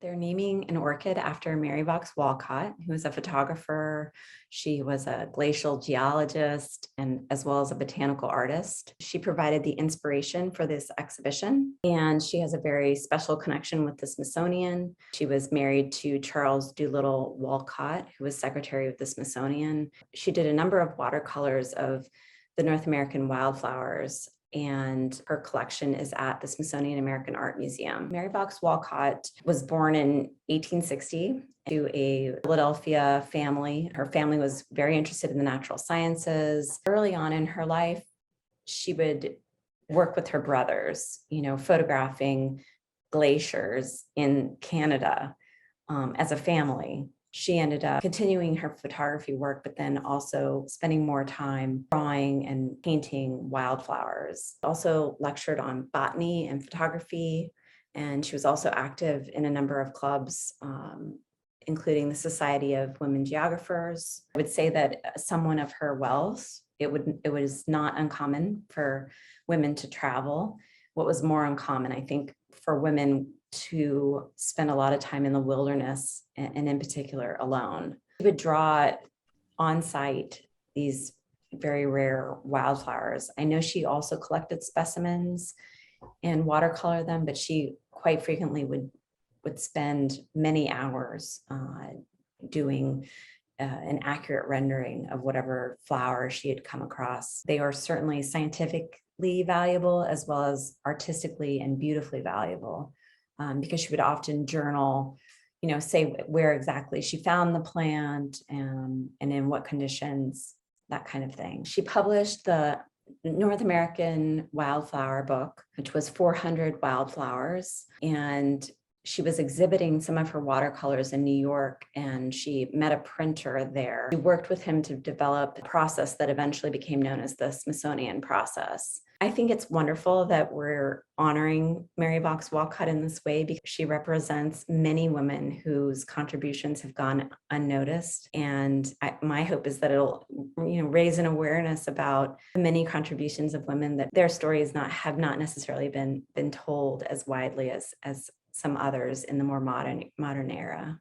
They're naming an orchid after Mary Vaux Walcott, who was a photographer. She was a glacial geologist and as well as a botanical artist. She provided the inspiration for this exhibition, and she has a very special connection with the Smithsonian. She was married to Charles Doolittle Walcott, who was secretary of the Smithsonian. She did a number of watercolors of the North American wildflowers, and her collection is at the Smithsonian American Art Museum. Mary Vaux Walcott was born in 1860 to a Philadelphia family. Her family was very interested in the natural sciences. Early on in her life, she would work with her brothers, photographing glaciers in Canada as a family. She ended up continuing her photography work, but then also spending more time drawing and painting wildflowers. Also lectured on botany and photography, and she was also active in a number of clubs, including the Society of Women Geographers. I would say that someone of her wealth, it was not uncommon for women to travel. What was more uncommon, I think, for women to spend a lot of time in the wilderness, and in particular alone. She would draw on site these very rare wildflowers. I know she also collected specimens and watercolor them, but she quite frequently would spend many hours doing an accurate rendering of whatever flower she had come across. They are certainly scientifically valuable as well as artistically and beautifully valuable. Because she would often journal, say where exactly she found the plant and in what conditions, that kind of thing. She published the North American Wildflower book, which was 400 wildflowers, and she was exhibiting some of her watercolors in New York, and she met a printer there. She worked with him to develop a process that eventually became known as the Smithsonian process. I think it's wonderful that we're honoring Mary Vaux Walcott in this way because she represents many women whose contributions have gone unnoticed. And my hope is that it'll, raise an awareness about the many contributions of women that their stories have not necessarily been told as widely as some others in the more modern era.